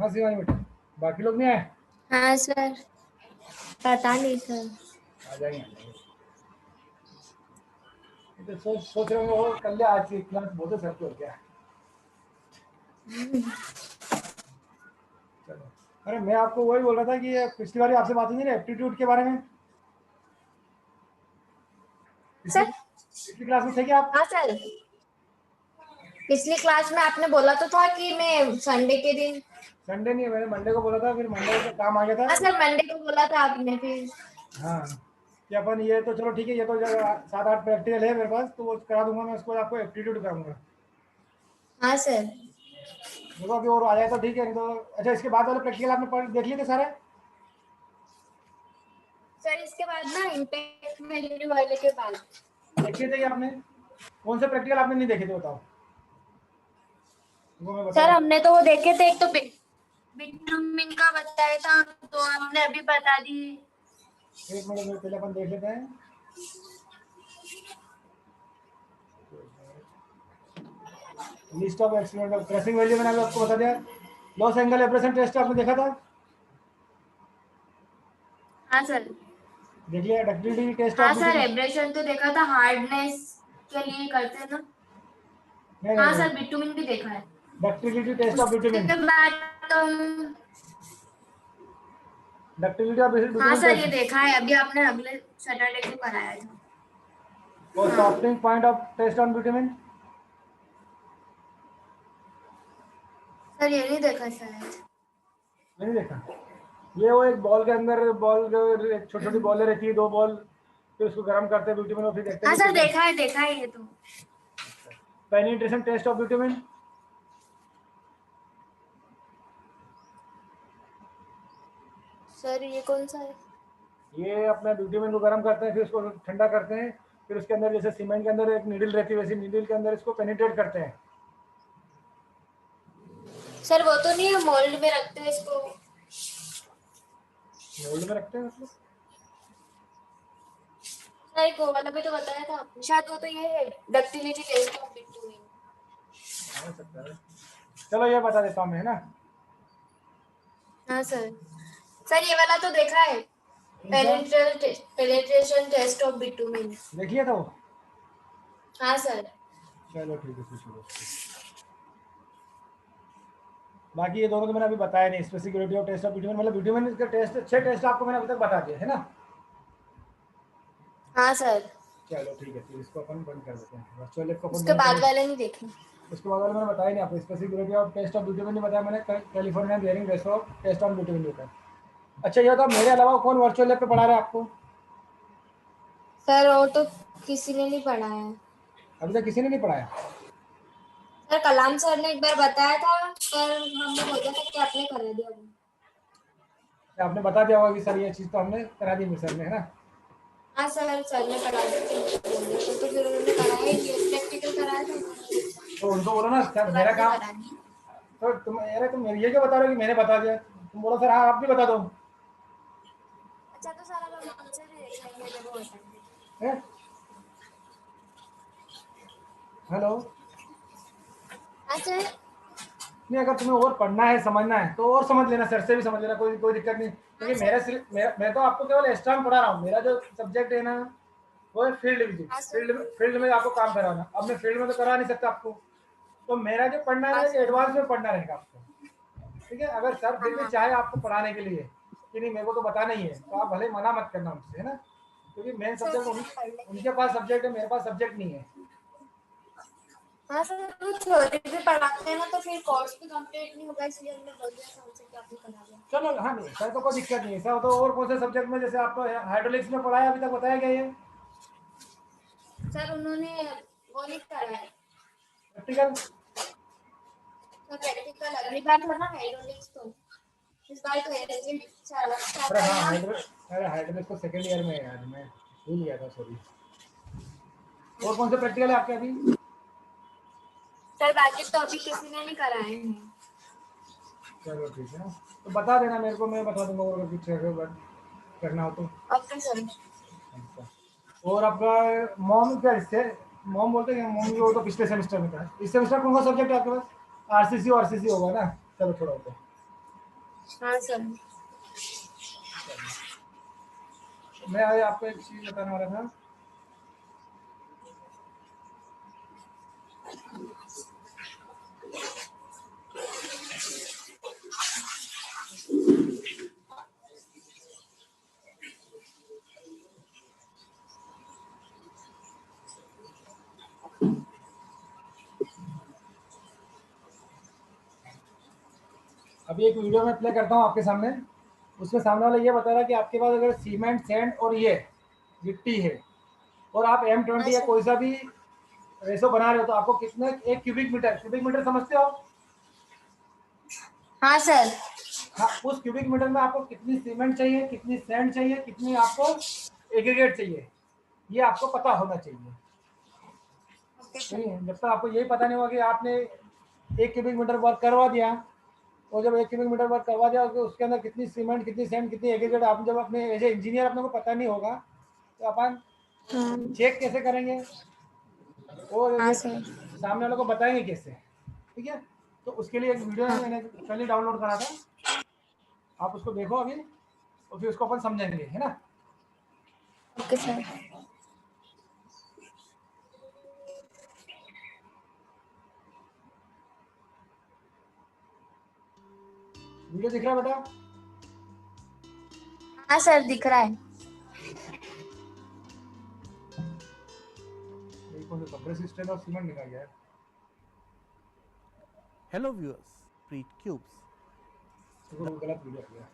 हाँ शिवानी बेटा, बाकी लोग नहीं आए? हाँ सर, पता नहीं सर। आ जाएंगे। तो सोच रहे हो कल आज की क्लास बहुत है सर को क्या? चलो। अरे मैं आपको वही बोल रहा था कि पिछली बार आपसे बात हुई नहीं एप्टीट्यूड के बारे में। सर पिछली क्लास में थे क्या आप? हाँ सर, पिछली क्लास में आपने बोला तो था कि मैं संडे के दिन। संडे नहीं, मैंने मंडे को बोला था, फिर मंडे को काम आ गया था। हाँ सर, मंडे को बोला था आपने फिर। हाँ, कि अपन ये तो चलो ठीक है, ये तो 7-8 प्रैक्टिकल है मेरे पास, तो वो करा दूंगा मैं, उसको आपको एप्टीट्यूड कराऊंगा। हाँ सर। देखो अभी और आ जाए तो ठीक है, नहीं तो अच्छा इसके बाद वाले प्रैक्टिकल आपने पढ़ देख लिए थे सारे? सर इसके बाद ना इम्पैक्ट वैल्यू वाले के बाद। देखे थे कि आपने? कौन से प्रैक्टिकल आपने नहीं देखे थे बताओ? वो मैं बता सर दूँ। हमने तो वो देखे थे, एक तो बिटुमिन का बताया था तो आपने अभी बता दी। एक मिनट में पहले अपन देख लेते हैं। List of experiment crushing value मैंने अभी आपको बता दिया। लॉस एंगल एब्रेशन टेस्ट आपने देखा था? हाँ सर। देख लिया। डक्टिलिटी टेस्ट ऑफ हाँ सर, बिटुमिन? एब्रेशन तो देखा था, हार्डनेस के लिए करते हैं ना। नहीं नहीं हाँ नहीं, सर, बिटुमिन भी देखा है। डक्टिलिटी टेस्ट ऑफ उसके बिटुमिन। बाद तो डक्टिलिटी ऑफ हाँ बिटुमिन सर, ये टेस्ट देखा है, अभी आपने अगले सैटरडे को कराया था। और हाँ softening point of test on bitumen. Sir, ये नहीं देखा शायद। नहीं देखा? ये वो एक बॉल के अंदर बॉल एक छोटी छोटी बॉलें रहती है, 2 बॉल, फिर उसको गर्म करते हैं बिटुमिन और फिर देखते हाँ हैं सर, कि देखा है ये तो। Penetration test of bitumen. Sir ये कौन सा है? ये अपना बिटुमिन को गर्म करते हैं, फिर उसको ठंडा करते हैं, फिर उसके अंदर जैसे सीमेंट के अंदर एक नीडल रहती है, वैसे नीडल के अंदर इसको पेनिट्रेट करते हैं। सर वो तो नहीं है, मोल्ड में रखते हैं इसको। मोल्ड में रखते हैं मतलब? सर एक वो वाला भी तो बताया था आपने, शायद वो तो ये है, डक्टिलिटी टेस्ट ऑफ बिटुमिन। हो सकता है। चलो ये बता देता हूँ मैं, है ना? हाँ सर। सर ये वाला तो देखा है, कौन सा? Penetration test of bitumen. देख लिया था वो? हाँ सर। चलो ठीक है, पूछ लो। बाकी ये दोनों तो मैंने अभी बताया नहीं, specific of test of bitumen, मतलब बिटुमिन का टेस्ट 6 टेस्ट आपको मैंने अभी तक बता दिया है ना? हाँ सर, चलो ठीक है, फिर इसको अपन बंद कर देते हैं, वर्चुअल लैब को अपन उसके बंद बाद कर। वाले नहीं देखे। उसके बाद वाले मैंने बताया नहीं आपको, specific of test of bitumen नहीं बताया मैंने, California bearing test of test on bitumen होता है। अच्छा ये बताओ, मेरे अलावा कौन वर्चुअल लैब पे पढ़ा रहा है आपको? सर वो तो किसी ने नहीं पढ़ा है। अभी तक किसी ने नहीं पढ़ाया? सर कलाम सर ने एक बार बताया था, पर हमने बोला था कि आपने करा दिया वो। आपने बता दिया होगा कि सर ये चीज़ तो हमने करा दी सर ने, है ना? हाँ सर ने करा दिया तो फिर उन्होंने कराया ही नहीं, प्रैक्टिकल कराया था। तो उनको बोलो ना सर उसके मेरा बाद नहीं काम। करा दी। तो तुम अरे तुम ये क्यों बता रहे हो कि मैंने बता दिया? तुम बोलो सर हाँ आप भी बता दो। अच्छा तो सर अब हम सर देखेंगे जब वो बताएंगे। हैं? हेलो? हाँ सर। नहीं, अगर तुम्हें और पढ़ना है समझना है तो और समझ लेना, सर से भी समझ लेना, कोई कोई दिक्कत नहीं, हाँ क्योंकि सर। मैं तो आपको केवल एक्स्ट्रा में पढ़ा रहा हूँ। मेरा जो सब्जेक्ट है ना वो है फील्ड विजिट। हाँ सर। फील्ड में आपको काम कराना, अब मैं फील्ड में तो करा नहीं सकता आपको। तो मेरा जो पढ़ना है हाँ ना सर। एडवांस में पढ़ना रहेगा आपको। ठीक है, अगर सर फिर भी हाँ चाहे आपको पढ़ाने के लिए कि नहीं मेरे को तो बताना ही है, तो आप भले मना मत करना उनसे, है ना? क्योंकि मेन सर सब्जेक्ट फिर हम पढ़ लेंगे। उनके पास सब्जेक्ट है, मेरे पास सब्जेक्ट नहीं है। हाँ सर, तो थ्योरी भी पढ़ाते हैं ना, तो फिर कोर्स भी कंप्लीट नहीं होगा, इसलिए हमने बोल दिया था उनसे कि आपने करा दिया। चलो हाँ, नहीं ऐसा तो कोई दिक्कत नहीं है। ऐसा हो तो और कौन से सब्जेक्ट में, जैसे आपको हाइड्रोलिक्स में पढ़ाया अभी तक बताया गया है सर उन्होंने वो नहीं कराया। प्रैक्टिकल? तो प्रैक्टिकल अगली बार था ना हाइड्रोलिक्स, तो इस बार तो रिजल्ट सारा अरे है हाँ ना। अरे हाइड्रोलिक्स तो सेकेंड ईयर में है यार, मैं भूल गया था, सॉरी। और कौन से प्रैक्टिकल है आपके अभी? सर बाकी तो अभी किसी ने नहीं कराए हैं। चलो ठीक है, तो बता देना मेरे को, मैं बता दूंगा और कुछ अगर करना हो तो। Okay sir. अच्छा। और आपका मॉम क्या इससे मॉम बोलते हैं मॉम, वो तो पिछले सेमेस्टर में था, इस सेमेस्टर कौन सा सब्जेक्ट है आपके पास? आरसीसी होगा ना? चलो छोड़ो तो। हाँ सर। मैं आज आपको एक चीज बताने वाला था। अभी एक वीडियो में प्ले करता हूँ आपके सामने। उसमें सामने वाला ये बता रहा है कि आपके पास अगर सीमेंट, सैंड और ये गिट्टी है और आप M20 हाँ या सर। कोई सा भी रेशो बना रहे हो तो आपको कितने, एक क्यूबिक मीटर समझते हो? हाँ सर। हाँ, उस क्यूबिक मीटर में आपको कितनी सीमेंट चाहिए, कितनी सैंड चाहिए, कितनी आपको एग्रीगेट चाहिए, ये आपको पता होना चाहिए। ओके नहीं, सर। जब तक आपको यही पता नहीं होगा कि आपने 1 क्यूबिक मीटर वर्क करवा दिया, और जब 1 क्यूबिक मीटर वर्क करवा दिया तो उसके अंदर कितनी सीमेंट, कितनी सैंड, कितनी एग्रीगेट, आप जब अपने एज ए इंजीनियर अपने को पता नहीं होगा तो अपन हाँ। चेक कैसे करेंगे और हाँ ये सर। सामने वालों को बताएंगे कैसे? ठीक है, तो उसके लिए एक वीडियो है, हाँ। मैंने पहले डाउनलोड करा था, आप उसको देखो अभी और फिर उसको अपन समझेंगे, है ना। Okay sir. वीडियो दिख रहा है बेटा? हाँ सर दिख रहा है। कौन सा कंप्रेसिव स्ट्रेंथ और सीमेंट निकाल गया है? Hello viewers, Preet Cubes. तो गलत वीडियो आ गया।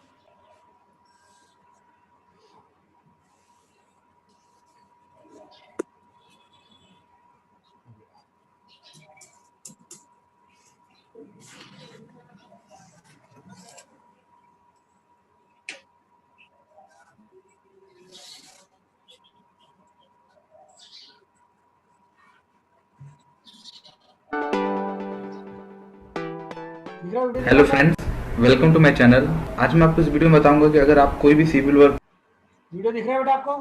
Hello friends, welcome to my channel. आज मैं आपको इस वीडियो में बताऊंगा कि अगर आप कोई भी सिविल वर्क वीडियो दिख रहा है बेटा आपको?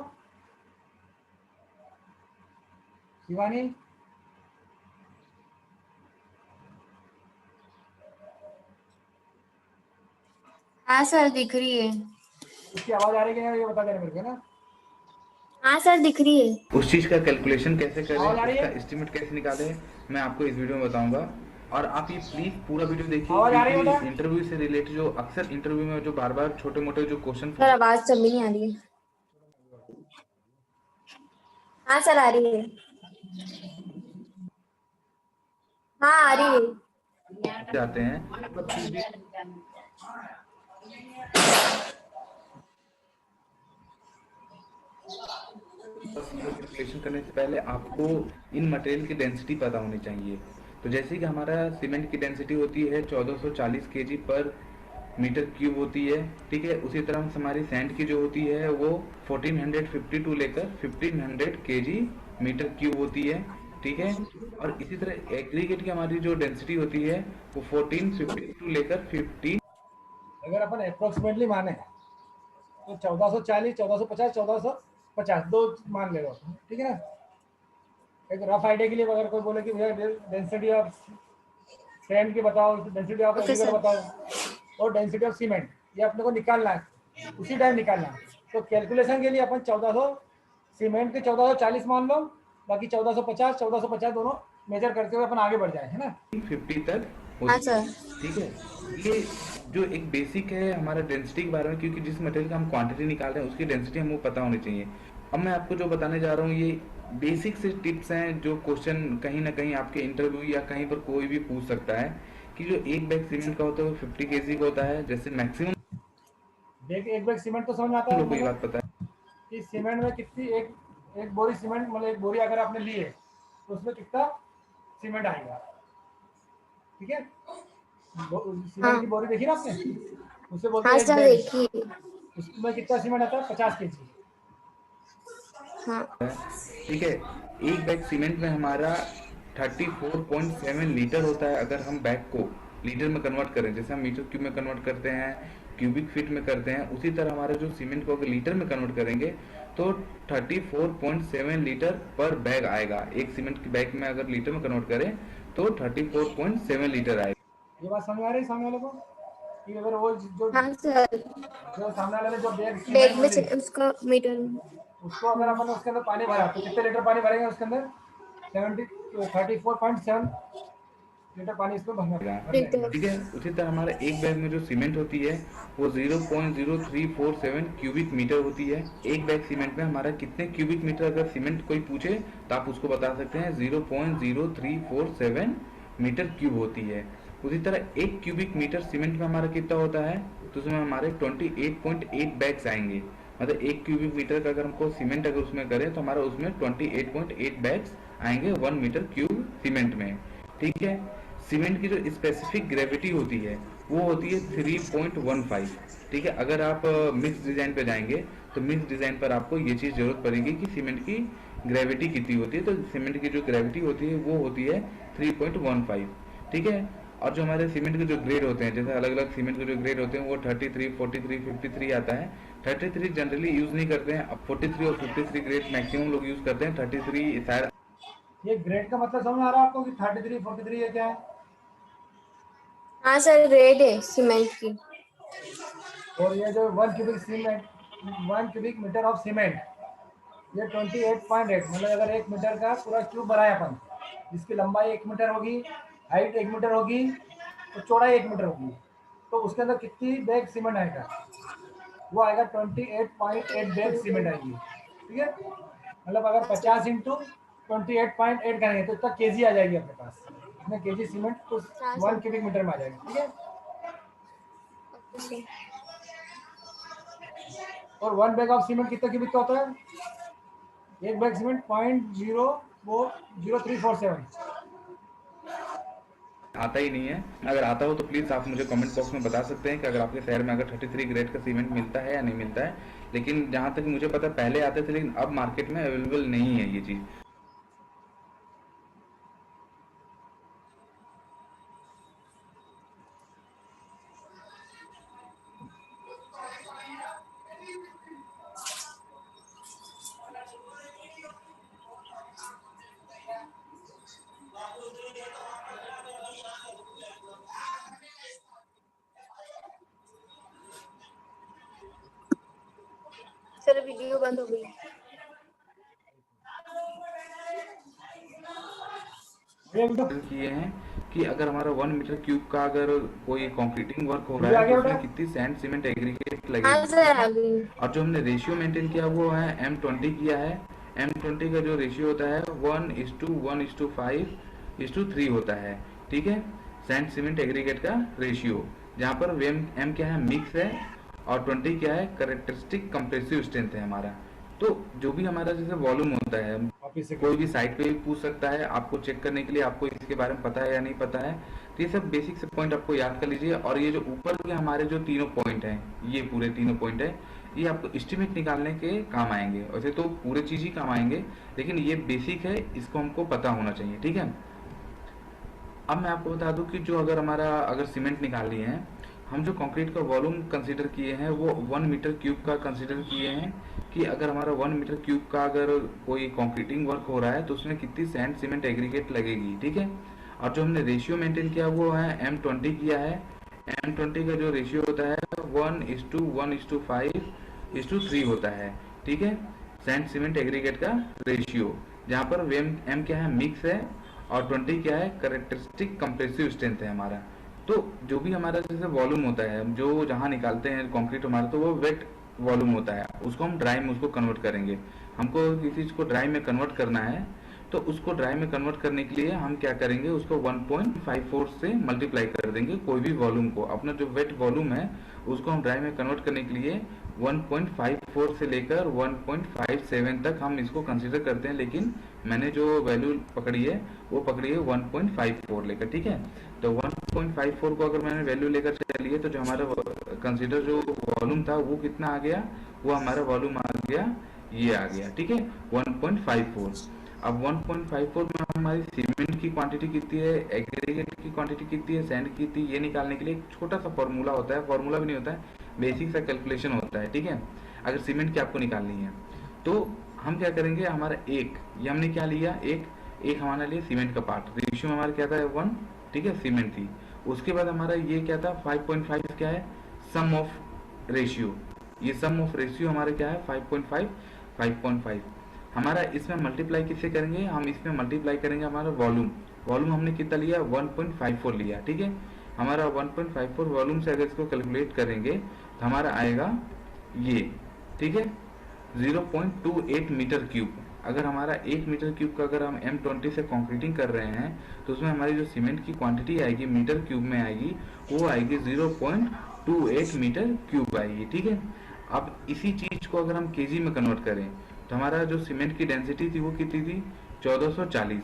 शिवानी, हाँ सर दिख रही है। उसकी आवाज आ रही है कि नहीं ये बता देना मेरे को, है ना। हाँ सर दिख रही है। उस चीज का कैलकुलेशन कैसे करें, आवाज आ रही उसका है? एस्टिमेट कैसे निकालें, मैं आपको इस वीडियो में बताऊंगा। और आप ये प्लीज पूरा वीडियो देखिए, आवाज आ रही है बेटा? क्योंकि इंटरव्यू से रिलेटेड जो अक्सर इंटरव्यू में जो बार बार छोटे मोटे जो क्वेश्चन सर आवाज तब भी नहीं आ रही है। हाँ सर आ रही है। हाँ आ रही है। जाते हैं तो प्लीज कैलकुलेशन करने से पहले आपको इन मटेरियल की डेंसिटी पता होनी चाहिए। तो जैसे कि हमारा सीमेंट की डेंसिटी होती है 1440 केजी पर मीटर क्यूब होती है, ठीक है। उसी तरह से हमारी सैंड की जो होती है वो 1452 लेकर 1500 केजी मीटर क्यूब होती है, ठीक है। और इसी तरह एग्रीगेट की हमारी जो डेंसिटी होती है वो 1452 लेकर 50। अगर अपन अप्रोक्सीमेटली माने तो 1440, 1450, 1450 दो मान ले लो, ठीक है ना। एक रफ आइडिया के लिए अगर कोई बोले कि भैया डेंसिटी ऑफ सैंड की बताओ, density of okay aggregate sir. बताओ और डेंसिटी ऑफ सीमेंट, ये अपने को निकालना है, उसी टाइम निकालना है। तो कैलकुलेशन के लिए अपन 1400 सीमेंट के 1440 मान लो, बाकी 1450 दोनों मेजर करते हुए अपन आगे बढ़ जाए, है ना। 50 तक हाँ होती है, सर। ठीक है। ये जो एक बेसिक है हमारा डेंसिटी के बारे में, क्योंकि जिस मटेरियल का हम क्वांटिटी निकाल रहे हैं उसकी डेंसिटी हमको पता होनी चाहिए। अब मैं आपको जो बताने जा रहा हूँ ये बेसिक से टिप्स हैं जो क्वेश्चन कहीं ना कहीं आपके इंटरव्यू या कहीं पर कोई भी पूछ सकता है कि जो एक बैग सीमेंट का होता है वो 50 केजी का होता है। जैसे मैक्सिमम एक बैग सीमेंट तो समझ में आता है लोग को ये मतलब बात पता है कि सीमेंट में कितनी, एक बोरी सीमेंट, मतलब एक बोरी अगर आपने ली है तो उसमें कितना सीमेंट आएगा, ठीक है। सीमेंट की हाँ। बोरी देखी ना आपने, उसे बोलते हाँ हैं एक सर बैग। देखिए। उसमें कितना सीमेंट आता है? 50 केजी। हाँ। ठीक है। एक बैग सीमेंट में हमारा 34.7 लीटर होता है। अगर हम बैग को लीटर में कन्वर्ट करें, जैसे हम मीटर क्यूब में कन्वर्ट करते हैं, क्यूबिक फीट में करते हैं, उसी तरह हमारा जो सीमेंट को अगर लीटर में कन्वर्ट करेंगे तो 34.7 लीटर पर बैग आएगा। एक सीमेंट की बैग में अगर लीटर में कन्वर्ट करें तो 34.7 लीटर आएगा। ये बात समझ आ रही है सामने वालों को? कि अगर वो जो हाँ सर, जो सामने वाले ने जो बैग बैग में सीमेंट उसका मीटर। उसको अगर अपन उसके अंदर पानी भरा तो कितने लीटर पानी भरेंगे उसके अंदर? 34.7 लीटर पानी इसमें भर लेंगे। ठीक है। उसी तरह हमारा एक बैग में जो सीमेंट होती है वो 0.0347 क्यूबिक मीटर होती है। एक बैग सीमेंट में हमारा कितने क्यूबिक मीटर, अगर सीमेंट कोई पूछे तो आप उसको बता सकते हैं 0.0347 मीटर क्यूब होती है। उसी तरह एक क्यूबिक मीटर सीमेंट में हमारा कितना होता है, तो उसमें हमारे 28.8 बैग्स आएंगे। मतलब एक क्यूबिक मीटर का अगर हमको सीमेंट अगर उसमें करें तो हमारा उसमें 28.8 बैग्स आएंगे 1 मीटर क्यूब सीमेंट में। ठीक है। सीमेंट की जो स्पेसिफिक ग्रेविटी होती है वो होती है 3.15। ठीक है। अगर आप मिक्स डिजाइन पे जाएंगे तो मिक्स डिजाइन पर आपको ये चीज जरूरत पड़ेगी कि सीमेंट की ग्रेविटी कितनी होती है। तो सीमेंट की जो ग्रेविटी होती है वो होती है 3.15। ठीक है। और जो हमारे सीमेंट के जो ग्रेड होते हैं, जैसे अलग अलग सीमेंट के जो ग्रेड होते हैं वो 33, 43, 53 आता है। 33 जनरली यूज नहीं करते हैं, अब 43 और 53 ग्रेड मैक्सिमम लोग यूज करते हैं। 33 शायद। ये ग्रेड का मतलब समझ आ रहा है आपको कि 33, 43 ये क्या है? हाँ सर, रेड है सीमेंट की। और ये जो 1 क्यूबिक मीटर ऑफ सीमेंट, ये 28.8, मतलब अगर 1 मीटर का पूरा क्यूब बनाए अपन, जिसकी लंबाई 1 मीटर होगी, हाइट 1 मीटर होगी, तो चौड़ाई 1 मीटर होगी, तो उसके अंदर कितनी बैग सीमेंट आएगा? वो आएगा 28.8 बैग सीमेंट आएगी। ठीक है। मतलब अगर 50 इंटू 28.8 करेंगे तो इतना केजी आ जाएगी अपने पास। इतने केजी सीमेंट तो हाँ 1 सर। क्यूबिक मीटर में आ जाएगा। ठीक है। ओके। और 1 बैग ऑफ सीमेंट कितना क्यूबिक का होता है? एक बैग सीमेंट 0.0347। आता ही नहीं है। अगर आता हो तो प्लीज आप मुझे कमेंट बॉक्स में बता सकते हैं कि अगर आपके शहर में अगर 33 ग्रेड का सीमेंट मिलता है या नहीं मिलता है। लेकिन जहां तक मुझे पता पहले आते थे, लेकिन अब मार्केट में अवेलेबल नहीं है ये चीज। सर वीडियो बंद हो गई। ये भी तो किए हैं कि अगर हमारा 1 मीटर क्यूब का अगर कोई कंक्रीटिंग वर्क हो ये रहा आ है गया तो उसमें बेटा? कितनी सैंड सीमेंट एग्रीगेट हाँ लगेगी। सर, आ गई। और जो हमने रेशियो मेंटेन किया वो है M20 किया है। M20 का जो रेशियो होता है 1:1:5:3 होता है। ठीक है। सैंड सीमेंट एग्रीगेट का रेशियो, जहाँ पर M क्या है, मिक्स है, और 20 क्या है, करेक्टरिस्टिक कंप्रेसिव स्ट्रेंथ है हमारा। तो जो भी हमारा जैसे वॉल्यूम होता है, ऑफिस से कोई भी साइट पे भी पूछ सकता है आपको चेक करने के लिए, आपको इसके बारे में पता है या नहीं पता है। तो ये सब बेसिक से पॉइंट आपको याद कर लीजिए। और ये जो ऊपर के हमारे जो तीनों पॉइंट हैं, ये पूरे तीनों पॉइंट है, ये आपको एस्टिमेट निकालने के काम आएंगे। वैसे तो पूरे चीज ही काम आएंगे, लेकिन ये बेसिक है, इसको हमको पता होना चाहिए। ठीक है। अब मैं आपको बता दूं कि जो अगर हमारा अगर सीमेंट निकाली है, हम जो कंक्रीट का वॉल्यूम कंसीडर किए हैं वो 1 मीटर क्यूब का कंसीडर किए हैं कि अगर हमारा 1 मीटर क्यूब का अगर कोई कंक्रीटिंग वर्क हो रहा है तो उसमें कितनी सैंड सीमेंट एग्रीगेट लगेगी। ठीक है। और जो हमने रेशियो मेंटेन किया वो है M20 किया है। M20 का जो रेशियो होता है 1:1:5:3 होता है। ठीक है। सैंड सीमेंट एग्रीगेट का रेशियो, जहाँ पर M क्या है, मिक्स है, और 20 क्या है, करेक्टरिस्टिक कंप्रेसिव स्ट्रेंथ है हमारा। तो जो भी हमारा जैसे वॉल्यूम होता है, जो जहाँ निकालते हैं कंक्रीट हमारा, तो वो वेट वॉल्यूम होता है, उसको हम ड्राई में उसको कन्वर्ट करेंगे। हमको किसी चीज को ड्राई में कन्वर्ट करना है, तो उसको ड्राई में कन्वर्ट करने के लिए हम क्या करेंगे, उसको 1.54 से मल्टीप्लाई कर देंगे। कोई भी वॉल्यूम को, अपना जो वेट वॉल्यूम है उसको हम ड्राई में कन्वर्ट करने के लिए 1.54 से लेकर 1.57 तक हम इसको कंसीडर करते हैं। लेकिन मैंने जो वैल्यू पकड़ी है वो पकड़ी है 1.54 लेकर। ठीक है। तो 1.54 को अगर मैंने वैल्यू लेकर चलिए तो जो हमारा कंसीडर जो वॉल्यूम था वो कितना आ गया, वो हमारा वॉल्यूम आ गया, ये आ गया। ठीक है, 1.54। अब 1.54 में हमारी सीमेंट की क्वांटिटी कितनी है, एग्रीगेट की क्वांटिटी कितनी है, सैंड की कितनी, ये निकालने के लिए एक छोटा सा फॉर्मूला होता है, फॉर्मूला भी नहीं होता है, बेसिक सा कैलकुलेशन होता है। ठीक है। अगर सीमेंट की आपको निकालनी है तो हम क्या करेंगे, हमारा एक, ये हमने क्या लिया, एक हमारा लिए सीमेंट का पार्ट, रेशियो हमारा क्या था 1, ठीक है, सीमेंट थी, उसके बाद हमारा ये क्या था 5.5 क्या है, सम ऑफ रेशियो। ये सम ऑफ रेशियो हमारा क्या है 5.5 5.5। हमारा इसमें मल्टीप्लाई किससे करेंगे, हम इसमें मल्टीप्लाई करेंगे हमारा वॉल्यूम। वॉल्यूम हमने कितना लिया 1.54 लिया, ठीक है। हमारा 1.54 वॉल्यूम से अगर इसको कैलकुलेट करेंगे तो हमारा आएगा ये, ठीक है, 0.28 मीटर क्यूब। अगर हमारा 1 मीटर क्यूब का अगर हम M20 से कंक्रीटिंग कर रहे हैं तो उसमें हमारी जो सीमेंट की क्वांटिटी आएगी मीटर क्यूब में आएगी, वो आएगी 0.28 मीटर क्यूब आएगी, ठीक है। अब इसी चीज को अगर हम केजी में कन्वर्ट करें तो हमारा जो सीमेंट की डेंसिटी थी वो कितनी थी 1440।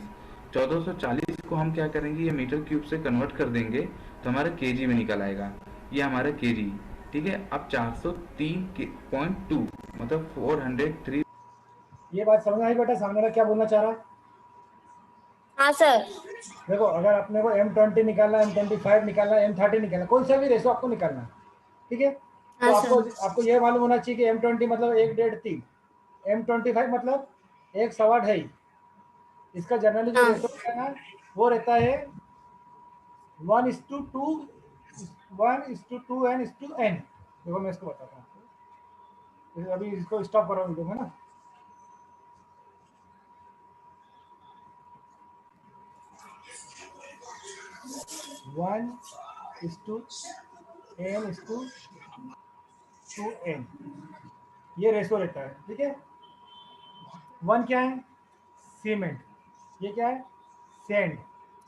1440 को हम क्या करेंगे, ये मीटर क्यूब से कन्वर्ट कर देंगे तो हमारा केजी में निकल आएगा, ये हमारा केजी, ठीक है। अब 403.2 मतलब 403। ये बात समझ आई बेटा, सामने वाला क्या बोलना चाह रहा है? हाँ सर। देखो अगर अपने को M20 निकालना है, M25 निकालना है, M30 निकालना है, कोई सा भी रेशो आपको निकालना है, ठीक है। तो हाँ आपको ये मालूम होना चाहिए कि M20 मतलब 1, 1.5, 3, M25 मतलब 1, 1.25, 2.5। इसका जनरली जो हाँ। रेशो है ना वो रहता है 1:2, 1:2 n। देखो मैं इसको बताता हूँ आपको, अभी इसको स्टॉप करो वीडियो में ना। वन इज टू n, ये रेशो रहता है, ठीक है। 1 क्या है सीमेंट, ये क्या है सैंड,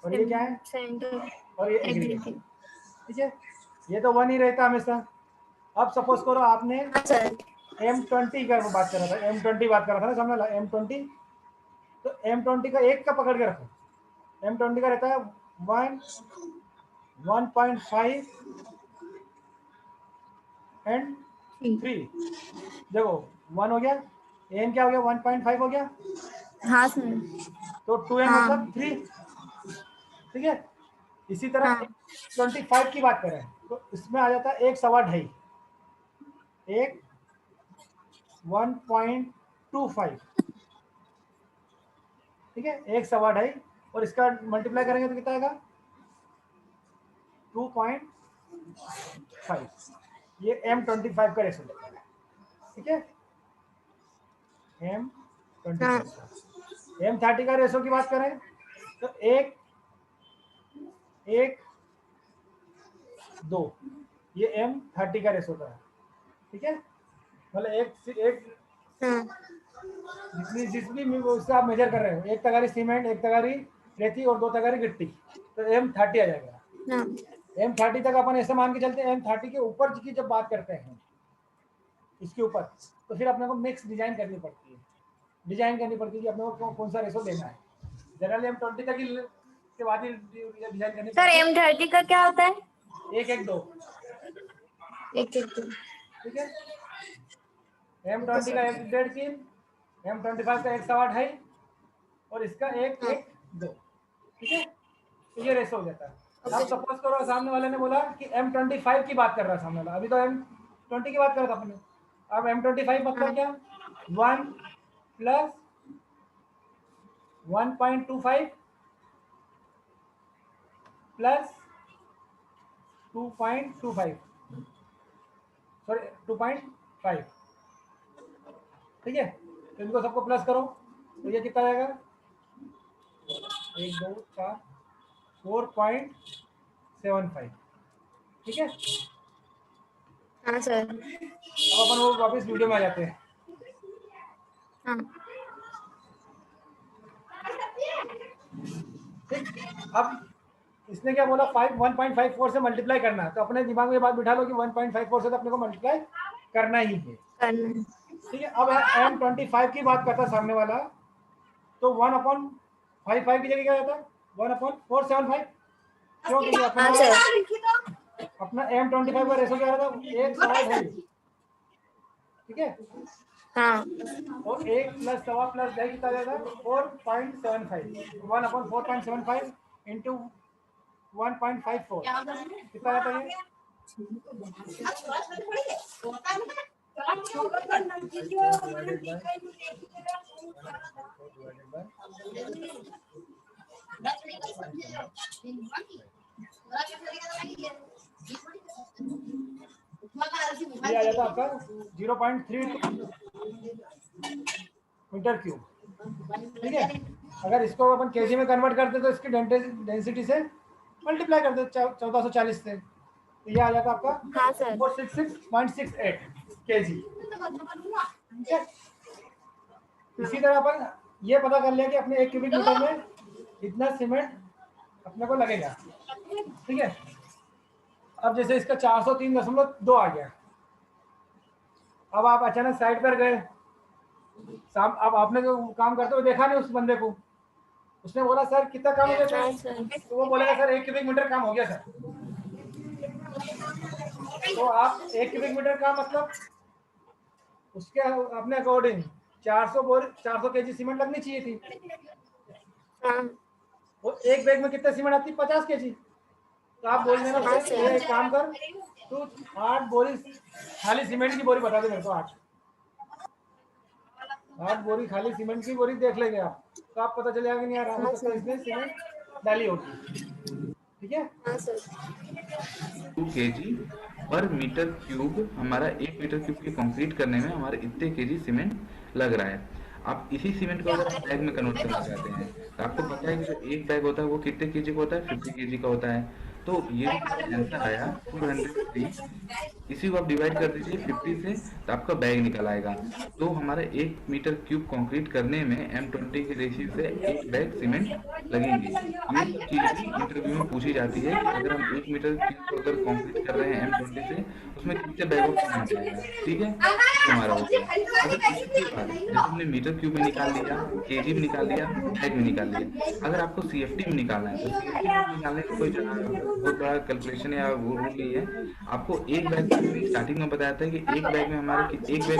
और ये क्या है सेंटर और ये एग्रीगेट, एग्रीगेट। ठीक है। ये तो 1 ही रहता है हमेशा। अब सपोज करो आपने हाँ सर। M20 का बात कर रहा था, M20 बात कर रहा था ना सामने वाला M20, तो M20 का एक का पकड़ के रखो। M20 का रहता है 1.5 एंड 3। देखो 1 हो गया, n क्या हो गया 1.5 हो गया, हाँ सर। तो 2n हाँ। मतलब 3, ठीक है। इसी तरह हाँ 25 की बात करें तो इसमें आ जाता है 1, 1.25, 1 1.25, ठीक है, 1, 1.25, और इसका मल्टीप्लाई करेंगे तो कितना आएगा 2.5। ये M25 का रेशो लगता है, ठीक है। M25 का। M30 का रेशो की बात करें तो 1, 1, 2, ये M30 का रेशो का है, ठीक है। मतलब एक हाँ। जितनी उससे आप मेजर कर रहे हो, 1 तगारी सीमेंट, 1 तगारी रेती और 2 तगारी गिट्टी, तो M30 आ जाएगा। हाँ। M30 तक अपन ऐसे मान के चलते हैं। M30 के ऊपर की जब बात करते हैं इसके ऊपर, तो फिर अपने को मिक्स डिजाइन करनी पड़ती है, कि अपने को कौन सा रेशो लेना है। जनरली M20 तक ही के बाद ही डिजाइन करनी सर पड़ती है। M30 का क्या होता है? 1, 1, 2, 1-1-2। ठीक है। M20 का 1, 1.5 3, M25 का 1, 1.25 और इसका 1, 1, 2, ठीक है। तो ये रेशो हो जाता है। अब सपोज करो सामने वाले ने बोला कि M25 की बात कर रहा है सामने वाला, अभी तो M20 की बात कर रहा था अपने। अब M25 मतलब क्या, 1 प्लस 1.25 प्लस 2.25, सॉरी 2.5, ठीक है। तो इनको सबको प्लस करो तो ये कितना आएगा 1, 2, 4, 4.75, ठीक है। हाँ सर। अब अपन वो वापस वीडियो में आ जाते हैं। हाँ। ठीक, अब इसने क्या बोला 1.54 से मल्टीप्लाई करना है, तो अपने दिमाग में ये बात बिठा लो कि 1.54 से तो अपने को मल्टीप्लाई करना ही है, करना। ठीक है। अब M25 की बात करता है सामने वाला, तो 1/55 की जगह क्या जाता है 1/475, क्यों, क्योंकि हाँ सर। अपना M25 का रेशो क्या रहता है 1, 1.25, ठीक है। हाँ। और 1 प्लस 1.25 प्लस 2 कितना जाएगा 4.75, 1/4.75 इंटू 1.54 कितना जाता है ये आ जाता आपका 0.32 मीटर क्यूब, ठीक है। अगर इसको अपन केजी में कन्वर्ट करते तो इसकी डेंसिटी से मल्टीप्लाई कर दो 1440 से, तो ये आ जाता आपका हाँ सर। 466.68 केजी, ठीक है। इसी तरह अपन ये पता कर लिया कि अपने 1 क्यूबिक मीटर में कितना सीमेंट अपने को लगेगा, ठीक है। अब जैसे इसका 403.2 आ गया, अब आप अचानक साइड पर गए, अब आपने जो काम करते हुए देखा नहीं उस बंदे को, उसने बोला सर कितना काम हो गया हाँ सर, सर। तो वो बोलेगा सर 1 क्यूबिक मीटर काम हो गया सर। तो आप 1 क्यूबिक मीटर का मतलब उसके अपने अकॉर्डिंग 400 केजी सीमेंट लगनी चाहिए थी। हाँ वो एक बैग में कितने सीमेंट आती है? 50 केजी। तो आप बोल देना हाँ सर ये एक काम कर, तू 8 बोरी खाली सीमेंट की बोरी बता दे मेरे को, 8 बोरी खाली सीमेंट की बोरी देख लेंगे आप, तो आप पता चल जाएगा कि नहीं यार हो सकता है इसमें सीमेंट डाली होगी, ठीक है। हाँ सर। 2 केजी पर मीटर क्यूब, हमारा 1 मीटर क्यूब की कंक्रीट करने में हमारे इतने केजी सीमेंट लग रहा है। आप इसी सीमेंट को अगर आप बैग में कन्वर्ट करना चाहते हैं तो आपको पता है कि जो एक बैग होता है वो कितने केजी का होता है? 50 केजी का होता है। तो ये जो आंसर आया 403, इसी को आप डिवाइड कर दीजिए 50 से, तो आपका बैग निकल आएगा। तो हमारे 1 मीटर क्यूब कंक्रीट करने में M20 के रेशियो से 1 बैग सीमेंट लगेंगे। ये सब चीज़ भी इंटरव्यू में पूछी जाती है कि अगर हम 1 मीटर क्यूब को अगर कंक्रीट कर रहे हैं M20 से, उसमें कितने बैग ऑफ सीमेंट जाएगा, ठीक है। तो हमारा हो गया। अगर इसके बाद जैसे हमने मीटर क्यूब में निकाल लिया, केजी में निकाल लिया, बैग में निकाल लिया, अगर आपको CFT में निकालना है तो CFT में निकालने का कोई बहुत बड़ा कैलकुलेशन या वो रूल नहीं है। आपको एक बैग स्टार्टिंग में बताया था कि एक बैग में हमारे कितने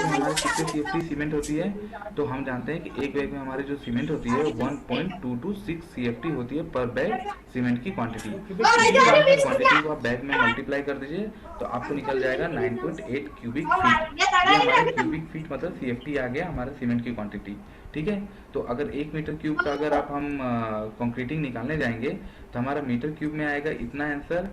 CFT सीमेंट होती है, तो हम जानते हैं कि एक बैग में हमारी जो सीमेंट होती है 1.226 CFT होती है पर बैग सीमेंट की क्वांटिटी। क्वांटिटी को आप बैग में मल्टीप्लाई कर दीजिए तो आपको निकल जाएगा 9.8 क्यूबिक फीट। ये हमारा क्यूबिक फीट मतलब CFT आ गया हमारा सीमेंट की क्वांटिटी, ठीक है। तो अगर 1 मीटर क्यूब का अगर आप हम कंक्रीटिंग निकालने जाएंगे तो हमारा मीटर क्यूब में आएगा इतना आंसर,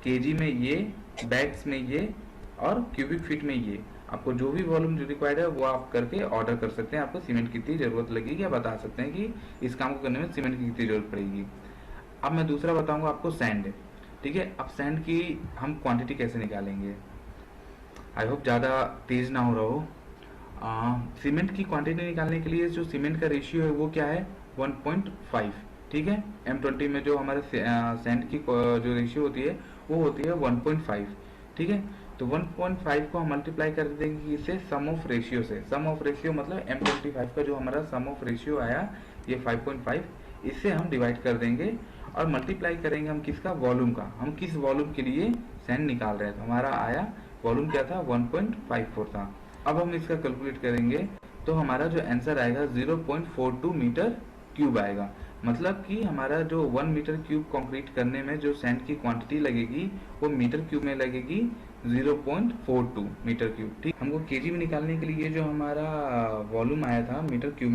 केजी में ये, बैग्स में ये और क्यूबिक फीट में ये। आपको जो भी वॉल्यूम जो रिक्वायर्ड है वो आप करके ऑर्डर कर सकते हैं। आपको सीमेंट कितनी ज़रूरत लगेगी या बता सकते हैं कि इस काम को करने में सीमेंट की कितनी ज़रूरत पड़ेगी। अब मैं दूसरा बताऊंगा आपको सैंड, ठीक है। अब सैंड की हम क्वांटिटी कैसे निकालेंगे, आई होप ज़्यादा तेज ना हो रहा हो। सीमेंट की क्वांटिटी निकालने के लिए जो सीमेंट का रेशियो है वो क्या है? 1.5, ठीक है। M20 में जो हमारे सैंड की जो रेशियो होती है वो होती है 1.5, ठीक है। तो 1.5 को हम मल्टीप्लाई कर देंगे इससे सम ऑफ रेशियो से। सम ऑफ रेशियो मतलब M25 का जो हमारा सम ऑफ रेशियो आया ये 5.5, इससे हम डिवाइड कर देंगे और मल्टीप्लाई करेंगे हम किसका? वॉल्यूम का। हम किस वॉल्यूम के लिए सैंड निकाल रहे हैं, तो हमारा आया वॉल्यूम क्या था? 1.54 था। अब हम इसका कैलकुलेट करेंगे तो हमारा जो आंसर आएगा 0.42 मीटर क्यूब आएगा। मतलब कि हमारा जो 1 मीटर क्यूब कंक्रीट करने में जो सैंड की क्वांटिटी लगेगी वो मीटर क्यूब में लगेगी 0.42 मीटर क्यूब, ठीक। हमको केजी में निकालने के लिए जो हमारा वॉल्यूम आया था मीटर क्यूब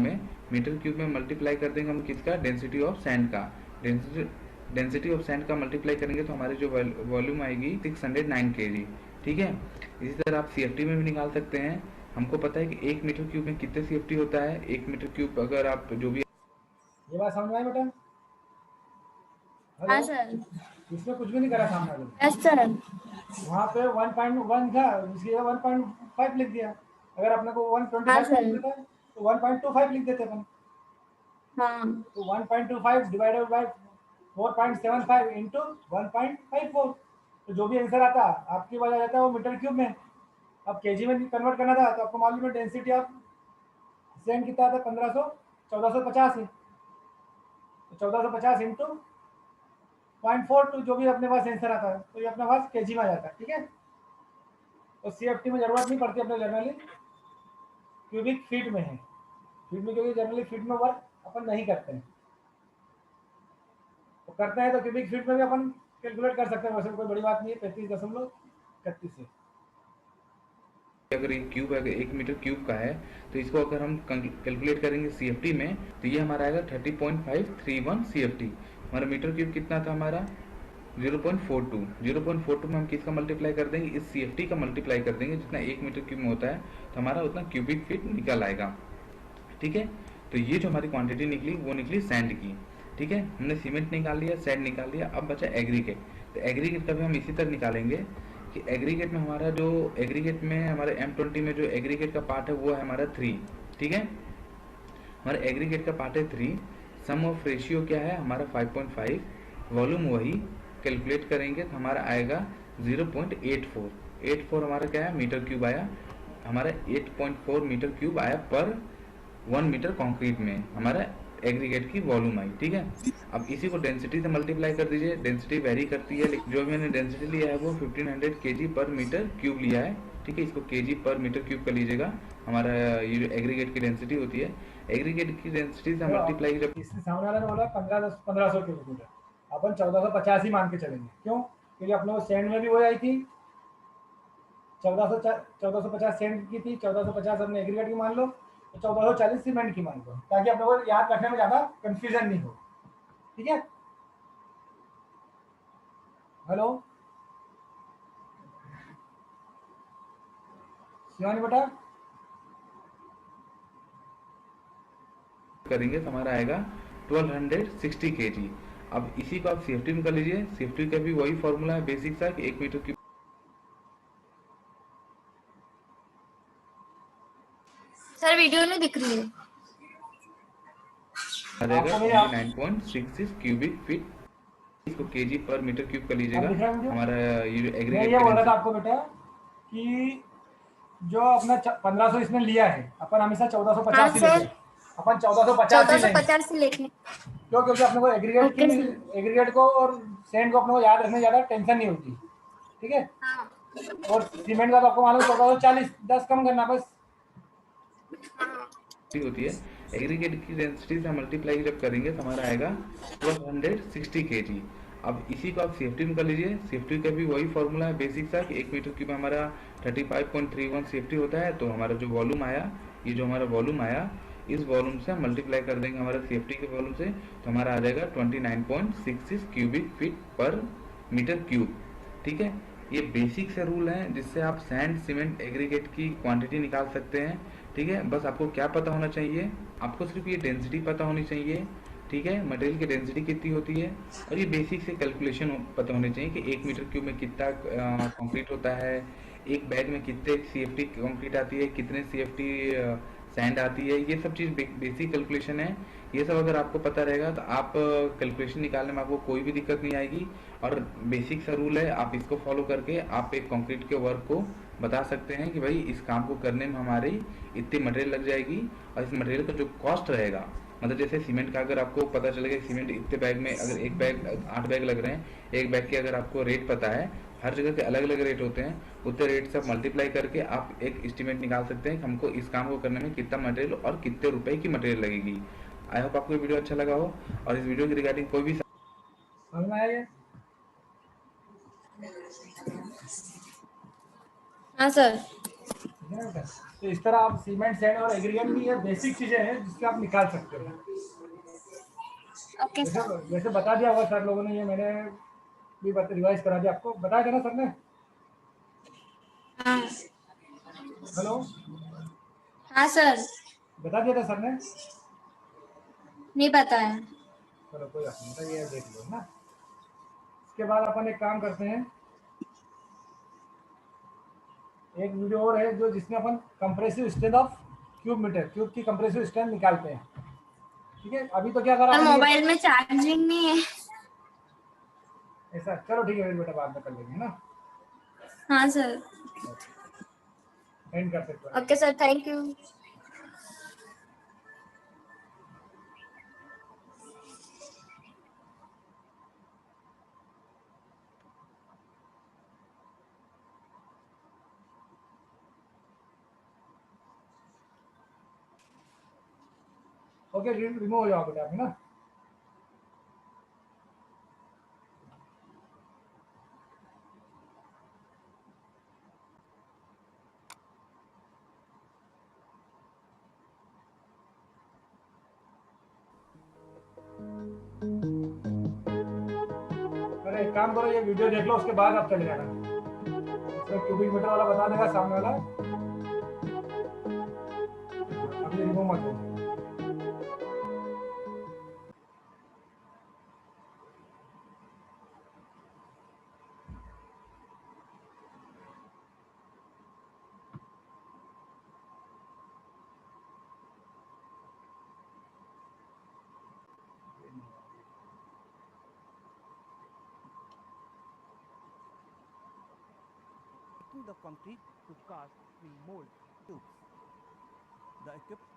में मल्टीप्लाई कर देंगे हम किसका? डेंसिटी ऑफ सैंड का। डेंसिटी ऑफ सैंड का मल्टीप्लाई करेंगे तो हमारी जो वॉल्यूम आएगी 609 kg, ठीक है। इसी तरह आप CFT में भी निकाल सकते हैं। हमको पता है कि 1 मीटर क्यूब में कितने CFT होता है। 1 मीटर क्यूब अगर आप जो भी, ये बात समझ में आई बेटा? हाँ हेलो, सर। इसमें कुछ भी नहीं करा सामने वाले, यस सर। वहाँ पे 1.1 था, इसकी जगह 1.5 लिख दिया। अगर अपने को हाँ 125 सर। लिख देता तो 1.25 लिख देते अपन। हाँ तो 1.25 डिवाइडेड बाय 4.75 इंटू 1.54, तो जो भी आंसर आता आपकी बात आ जाता है वो मीटर क्यूब में। अब केजी में कन्वर्ट करना था तो आपको मालूम है डेंसिटी ऑफ सैंड कितना आता है? 1450 है। तो 1450 इंटू 0.42 जो भी अपने पास आंसर आता है तो ये अपने पास केजी में आ जाता है, ठीक है। तो CFT में जरूरत नहीं पड़ती अपने जनरली, क्यूबिक फीट में है। फीट में क्योंकि जनरली फीट में वर्क अपन नहीं करते हैं, तो करते हैं तो क्यूबिक फीट में भी अपन कैलकुलेट कर सकते हैं। वैसे कोई बड़ी बात नहीं है, 35.31 है। अगर एक क्यूब अगर 1 मीटर क्यूब का है तो इसको अगर हम कैलकुलेट करेंगे CFT में तो ये हमारा आएगा 30.531 CFT। हमारा मीटर क्यूब कितना था? हमारा 0.42 में हम किसका मल्टीप्लाई कर देंगे, इस CFT का मल्टीप्लाई कर देंगे, जितना 1 मीटर क्यूब में होता है तो हमारा उतना क्यूबिक फीट निकल आएगा। ठीक है, तो ये जो हमारी क्वांटिटी निकली वो निकली सैंड की। ठीक है, हमने सीमेंट निकाल लिया, सैंड निकाल लिया, अब बचा एग्रीगेट। तो एग्रीगेट का भी हम इसी तरह निकालेंगे कि एग्रीगेट में हमारा जो एग्रीगेट में हमारे M20 में जो एग्रीगेट का पार्ट है वो है हमारा 3। ठीक है, हमारे एग्रीगेट का पार्ट है 3, सम ऑफ रेशियो क्या है हमारा 5.5, वॉल्यूम वही कैलकुलेट करेंगे तो हमारा आएगा 0.84। 84 हमारा क्या है मीटर क्यूब आया, हमारा 8.4 मीटर क्यूब आया पर 1 मीटर कंक्रीट में हमारा एग्रीगेट की वॉल्यूम आई। ठीक है, अब इसी को डेंसिटी से मल्टीप्लाई कर दीजिए। डेंसिटी वेरी करती है, लेकिन जो मैंने डेंसिटी लिया है वो 1500 kg पर मीटर क्यूब लिया है। ठीक है, इसको kg पर मीटर क्यूब कर लीजिएगा। हमारा ये जो एग्रीगेट की डेंसिटी होती है, एग्रीगेट की डेंसिटी से मल्टीप्लाई जब इससे सामने वाला ने बोला 1500 किलोमीटर, अपन 1450 ही मान के चलेंगे। क्यों? क्योंकि अपने को सेंड में भी वो आई थी 1450 सेंड की थी, 1450 अपने एग्रीगेट की मान लो, तो 1440 सीमेंट की मान लो, ताकि अपने को याद रखने में ज़्यादा कंफ्यूजन नहीं हो। ठीक है, हेलो शिवानी बेटा, करेंगे तो हमारा आएगा 1260 kg। अब इसी को आप CFT में कर लीजिए। CFT का भी वही फॉर्मूला है बेसिक सा कि 1 मीटर क्यूब सर वीडियो नहीं दिख रही है। आ जाएगा आपको मेरे 29.66 क्यूबिक फीट। इसको केजी पर मीटर क्यूब कर अब लीजिएगा। दिख रहा है मुझे? हमारा ये जो मैं एग्रीगेट ये बोल रहा था आपको बेटा कि जो अपना 1500 इसमें लिया है, अपन हमेशा 1450 हाँ ही सर, लेते हैं। अपन 1450 ही लेंगे। 1450 से लेके। क्यों? क्योंकि अपने को ओके सर। एग्रीगेट को और सेंड को अपने को याद रखने ज़्यादा टेंशन नहीं होती। ठीक है, हाँ और सीमेंट का तो आपको मालूम 1440, 10 कम करना बस। होती है। एग्रीगेट की डेंसिटी से मल्टीप्लाई जब करेंगे तो हमारा आएगा 1260 kg। अब इसी को आप CFT में कर लीजिए। CFT का भी वही फॉर्मूला है बेसिक सा कि 1 मीटर क्यूब में हमारा 35.31 CFT होता है। तो हमारा जो वॉल्यूम आया, ये जो हमारा वॉल्यूम आया, इस वॉल्यूम से मल्टीप्लाई कर देंगे हमारा CFT के वॉल्यूम से, तो हमारा आ जाएगा 29.66 क्यूबिक फीट पर मीटर क्यूब। ठीक है, ये बेसिक से रूल हैं जिससे आप सैंड सीमेंट एग्रीगेट की क्वांटिटी निकाल सकते हैं। ठीक है, बस आपको क्या पता होना चाहिए, आपको सिर्फ ये डेंसिटी पता होनी चाहिए। ठीक है, मटेरियल की डेंसिटी कितनी होती है, और ये बेसिक से कैलकुलेशन पता होनी चाहिए कि 1 मीटर क्यूब में कितना कंक्रीट होता है, एक बैग में कितने CFT कंक्रीट आती है, कितने CFT सैंड आती है। ये सब चीज़ बेसिक कैलकुलेशन है। ये सब अगर आपको पता रहेगा तो आप कैलकुलेशन निकालने में आपको कोई भी दिक्कत नहीं आएगी। और बेसिक सा रूल है, आप इसको फॉलो करके आप एक कंक्रीट के वर्क को बता सकते हैं कि भाई इस काम को करने में हमारी इतनी मटेरियल लग जाएगी, और इस मटेरियल का जो कॉस्ट रहेगा, मतलब जैसे सीमेंट का अगर आपको पता चलेगा सीमेंट इतने बैग में, अगर एक बैग 8 बैग लग रहे हैं, एक बैग के अगर आपको रेट पता है, हर जगह के अलग अलग रेट होते हैं, उतने रेट से मल्टीप्लाई करके आप एक एस्टिमेट निकाल सकते हैं कि हमको इस काम को करने में कितना मटेरियल और कितने रुपए की मटेरियल लगेगी। आई होप आपको ये वीडियो अच्छा लगा हो, और इस वीडियो की रिगार्डिंग कोई भी समझ में आया ये? हाँ सर। ठीक है ना बेटा? तो इस तरह आप सीमेंट सैंड और एग्रीगेट की ये बेसिक चीज़ें हैं जिससे आप निकाल सकते हो। ओके वैसे सर। वैसे बता दिया होगा सर लोगों ने, ये मैंने भी रिवाइज करा दिया आपको, बताया था ना सर ने? हाँ हेलो, हाँ सर, बता दिया था सर ने? नहीं पता है। चलो कोई बात नहीं, तो ये देख लो ना। इसके बाद अपन एक काम करते हैं, एक वीडियो और है जो जिसमें अपन compressive strength of cube metre, cube की कंप्रेसिव स्ट्रेंथ निकालते हैं। ठीक है, अभी तो क्या करा और अपन ये, मोबाइल में चार्जिंग नहीं है। ऐसा? चलो ठीक है फिर बेटा, बाद में कर लेंगे ना। हाँ सर। एंड कर सकते हैं। Okay sir, thank you. Okay, remove हो जाओ बेटा अभी ना। अरे एक काम करो, ये वीडियो देख लो, उसके बाद आप चले जाना। इसमें क्यूबिक मीटर वाला बता देगा सामने वाला, अभी रिमूव मत करो। Making the concrete to cast pre-mold tubes. The equipment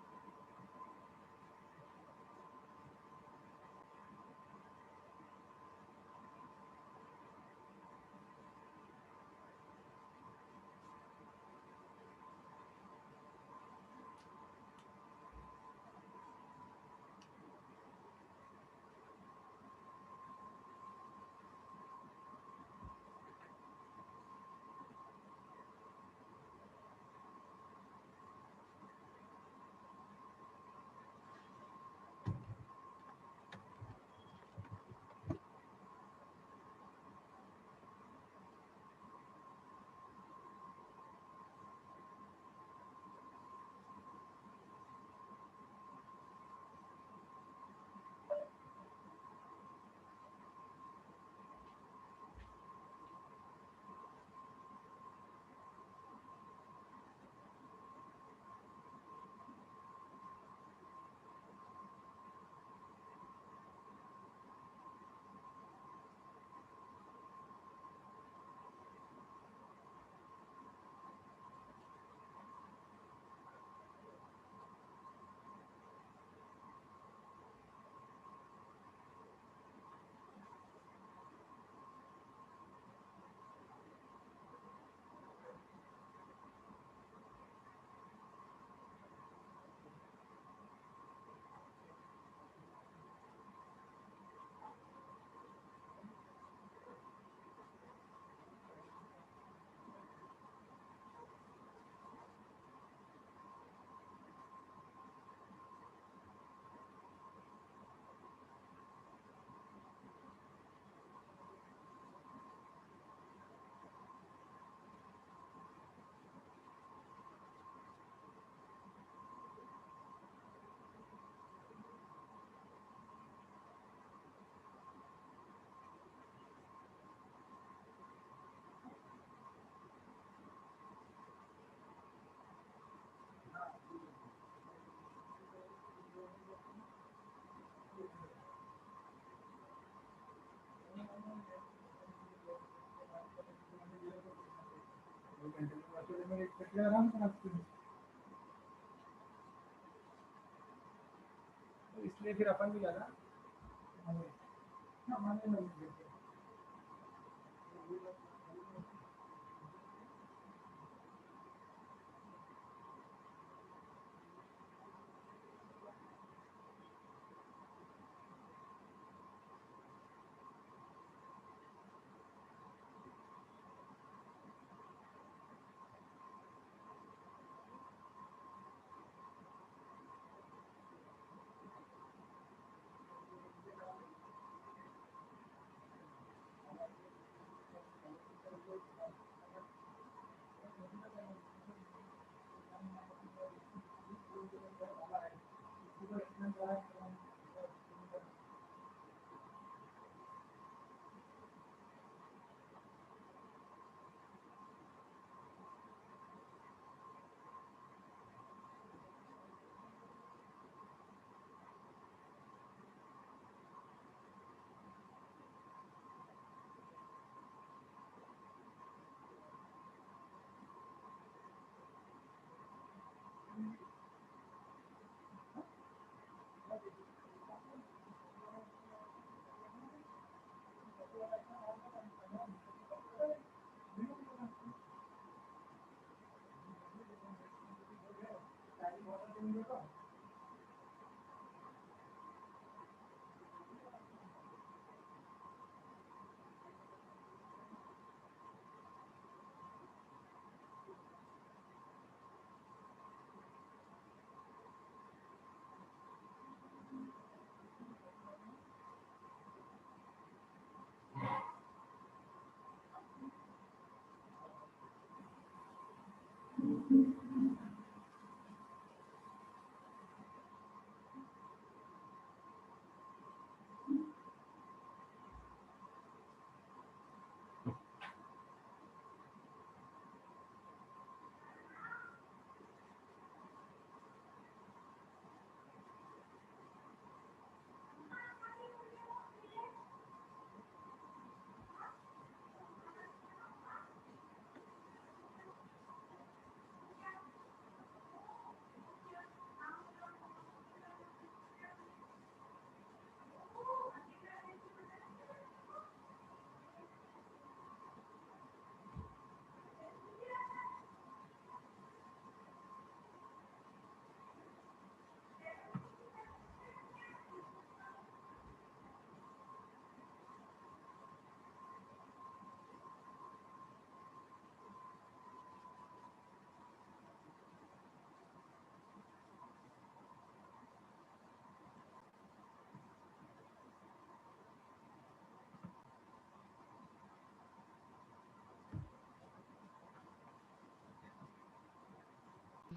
इसलिए फिर अपन भी जाना।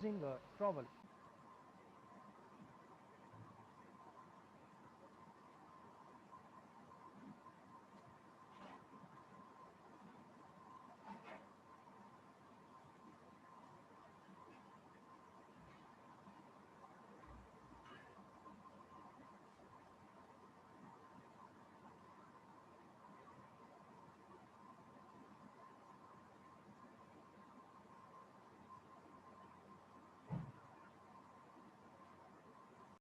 using trowel.